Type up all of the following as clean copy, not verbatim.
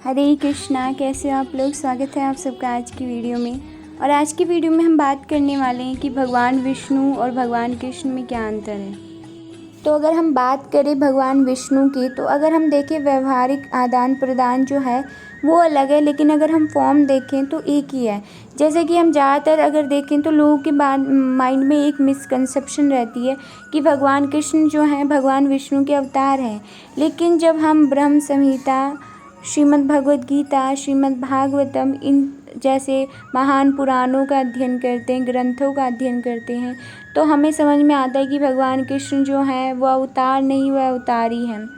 हरे कृष्णा। कैसे हो आप लोग। स्वागत है आप सबका आज की वीडियो में। और आज की वीडियो में हम बात करने वाले हैं कि भगवान विष्णु और भगवान कृष्ण में क्या अंतर है। तो अगर हम बात करें भगवान विष्णु की, तो अगर हम देखें व्यवहारिक आदान प्रदान जो है वो अलग है, लेकिन अगर हम फॉर्म देखें तो एक ही है। जैसे कि हम ज़्यादातर अगर देखें तो लोगों के माइंड में एक मिसकंसेप्शन रहती है कि भगवान कृष्ण जो हैं भगवान विष्णु के अवतार हैं। लेकिन जब हम ब्रह्म संहिता, श्रीमद् भगवद गीता, श्रीमद् भागवतम, इन जैसे महान पुराणों का अध्ययन करते हैं, ग्रंथों का अध्ययन करते हैं, तो हमें समझ में आता है कि भगवान कृष्ण जो हैं वह अवतार नहीं, वह अवतारी हैं,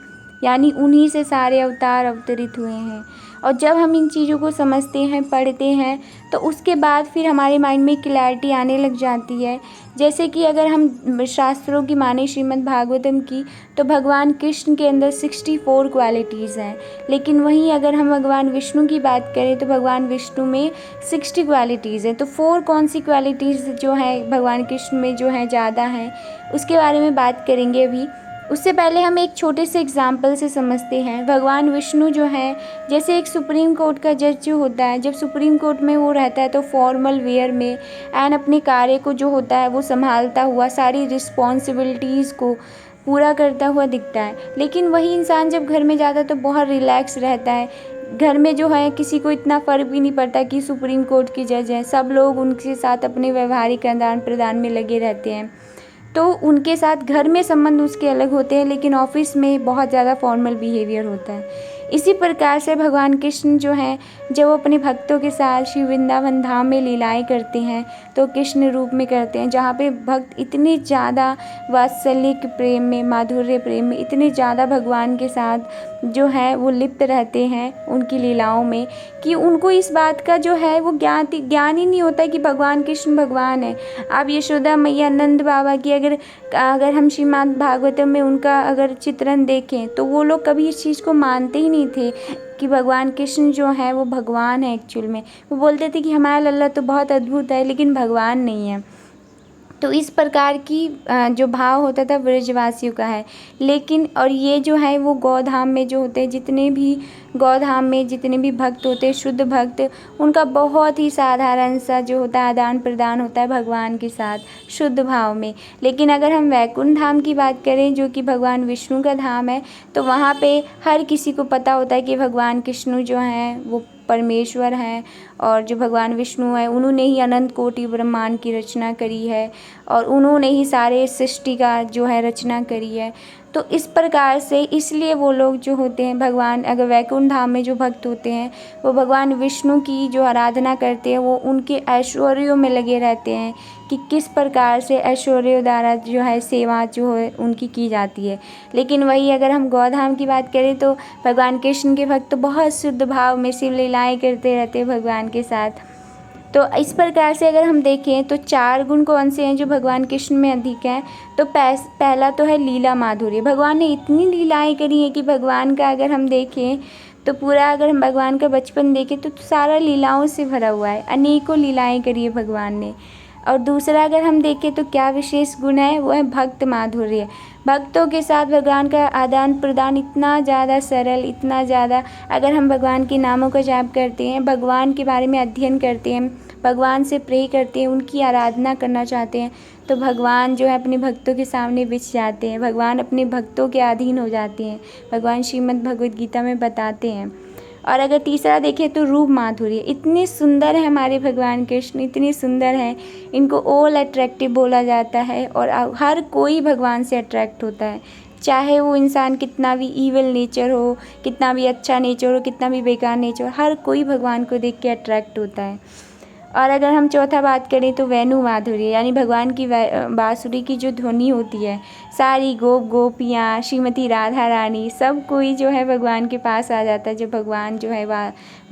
यानी उन्हीं से सारे अवतार अवतरित हुए हैं। और जब हम इन चीज़ों को समझते हैं, पढ़ते हैं, तो उसके बाद फिर हमारे माइंड में क्लैरिटी आने लग जाती है। जैसे कि अगर हम शास्त्रों की माने, श्रीमद् भागवतम की, तो भगवान कृष्ण के अंदर 64 क्वालिटीज़ हैं। लेकिन वहीं अगर हम भगवान विष्णु की बात करें तो भगवान विष्णु में 60 क्वालिटीज़ हैं। तो 4 कौन सी क्वालिटीज़ जो है भगवान कृष्ण में जो है ज़्यादा हैं, उसके बारे में बात करेंगे अभी। उससे पहले हम एक छोटे से एग्जाम्पल से समझते हैं। भगवान विष्णु जो है, जैसे एक सुप्रीम कोर्ट का जज जो होता है, जब सुप्रीम कोर्ट में वो रहता है तो फॉर्मल वेयर में एंड अपने कार्य को जो होता है वो संभालता हुआ, सारी रिस्पॉन्सिबिलिटीज़ को पूरा करता हुआ दिखता है। लेकिन वही इंसान जब घर में जाता है तो बहुत रिलैक्स रहता है। घर में जो है किसी को इतना फ़र्क भी नहीं पड़ता कि सुप्रीम कोर्ट की जज हैं, सब लोग उनके साथ अपने व्यवहारिक आदान प्रदान में लगे रहते हैं। तो उनके साथ घर में संबंध उसके अलग होते हैं, लेकिन ऑफिस में बहुत ज़्यादा फॉर्मल बिहेवियर होता है। इसी प्रकार से भगवान कृष्ण जो हैं, जब वो अपने भक्तों के साथ श्री वृंदावन धाम में लीलाएं करते हैं तो कृष्ण रूप में करते हैं, जहाँ पे भक्त इतने ज़्यादा वात्सल्य के प्रेम में, माधुर्य प्रेम में इतने ज़्यादा भगवान के साथ जो है वो लिप्त रहते हैं उनकी लीलाओं में, कि उनको इस बात का जो है वो ज्ञान ही नहीं होता है कि भगवान कृष्ण भगवान है। अब यशोदा मैया, नंद बाबा की अगर हम श्रीमद् भागवतम में उनका अगर चित्रण देखें तो वो लोग कभी इस चीज़ को मानते ही नहीं थे कि भगवान कृष्ण जो है वो भगवान है। एक्चुअल में वो बोलते थे कि हमारा लल्ला तो बहुत अद्भुत है लेकिन भगवान नहीं है। तो इस प्रकार की जो भाव होता था ब्रजवासियों का है। लेकिन और ये जो है वो गौधाम में जो होते हैं, जितने भी गौधाम में जितने भी भक्त होते हैं, शुद्ध भक्त, उनका बहुत ही साधारण सा जो होता है आदान प्रदान होता है भगवान के साथ शुद्ध भाव में। लेकिन अगर हम वैकुंठ धाम की बात करें, जो कि भगवान विष्णु का धाम है, तो वहाँ पे हर किसी को पता होता है कि भगवान कृष्ण जो हैं वो परमेश्वर हैं, और जो भगवान विष्णु है उन्होंने ही अनंत कोटि ब्रह्मांड की रचना करी है, और उन्होंने ही सारे सृष्टि का जो है रचना करी है। तो इस प्रकार से इसलिए वो लोग जो होते हैं, भगवान अगर वैकुंठ धाम में जो भक्त होते हैं वो भगवान विष्णु की जो आराधना करते हैं, वो उनके ऐश्वर्यों में लगे रहते हैं कि किस प्रकार से ऐश्वर्यों द्वारा जो है सेवा जो है उनकी की जाती है। लेकिन वही अगर हम गौधाम की बात करें तो भगवान कृष्ण के भक्त बहुत शुद्ध भाव में शिव लीलाएँ करते रहते हैं भगवान के साथ। तो इस प्रकार से अगर हम देखें तो 4 गुण कौन से हैं जो भगवान कृष्ण में अधिक हैं। तो पहला तो है लीला माधुर्य। भगवान ने इतनी लीलाएं करी हैं कि भगवान का अगर हम देखें तो पूरा, अगर हम भगवान का बचपन देखें तो सारा लीलाओं से भरा हुआ है, अनेकों लीलाएं करी है भगवान ने। और दूसरा अगर हम देखें तो क्या विशेष गुण है, वो है भक्त माधुर्य। भक्तों के साथ भगवान का आदान प्रदान इतना ज़्यादा सरल, इतना ज़्यादा, अगर हम भगवान के नामों का जाप करते हैं, भगवान के बारे में अध्ययन करते हैं, भगवान से प्रे करते हैं, उनकी आराधना करना चाहते हैं, तो भगवान जो है अपने भक्तों के सामने बिछ जाते हैं, भगवान अपने भक्तों के अधीन हो जाते हैं, भगवान श्रीमद् भगवद गीता में बताते हैं। और अगर तीसरा देखें तो रूप माधुर्य। इतने सुंदर है हमारे भगवान कृष्ण, इतने सुंदर हैं, इनको ऑल अट्रैक्टिव बोला जाता है, और हर कोई भगवान से अट्रैक्ट होता है, चाहे वो इंसान कितना भी ईविल नेचर हो, कितना भी अच्छा नेचर हो, कितना भी बेकार नेचर हो, हर कोई भगवान को देख के अट्रैक्ट होता है। और अगर हम चौथा बात करें तो वेणु माधुर्य, यानी भगवान की बांसुरी की जो ध्वनि होती है, सारी गोपियाँ, श्रीमती राधा रानी, सब कोई जो है भगवान के पास आ जाता है जब भगवान जो है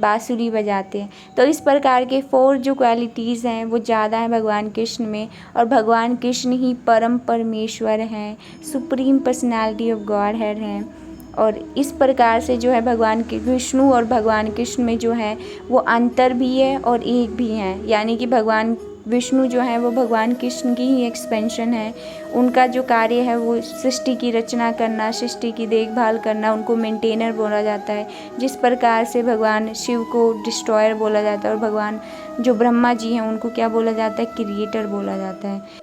बांसुरी बजाते हैं। तो इस प्रकार के 4 जो क्वालिटीज़ हैं वो ज़्यादा हैं भगवान कृष्ण में, और भगवान कृष्ण ही परम परमेश्वर हैं, supreme personality of God head हैं। और इस प्रकार से जो है भगवान के विष्णु और भगवान कृष्ण में जो है वो अंतर भी है और एक भी हैं, यानी कि भगवान विष्णु जो है वो भगवान कृष्ण की ही एक्सपेंशन है। उनका जो कार्य है वो सृष्टि की रचना करना, सृष्टि की देखभाल करना, उनको मेंटेनर बोला जाता है। जिस प्रकार से भगवान शिव को डिस्ट्रॉयर बोला जाता है और भगवान जो ब्रह्मा जी हैं उनको क्या बोला जाता है, क्रिएटर बोला जाता है।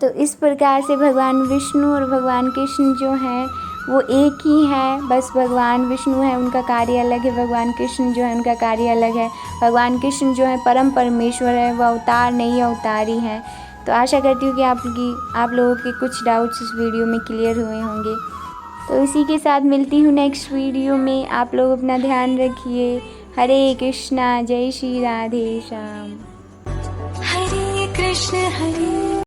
तो इस प्रकार से भगवान विष्णु और भगवान कृष्ण जो हैं वो एक ही हैं, बस भगवान विष्णु है उनका कार्य अलग है, भगवान कृष्ण जो है उनका कार्य अलग है। भगवान कृष्ण जो है परम परमेश्वर है, वो अवतार नहीं अवतारी हैं। तो आशा करती हूँ कि आप लोगों के कुछ डाउट्स इस वीडियो में क्लियर हुए होंगे। तो इसी के साथ मिलती हूँ नेक्स्ट वीडियो में। आप लोग अपना ध्यान रखिए। हरे कृष्णा, जय श्री राधे श्याम। हरे कृष्ण हरे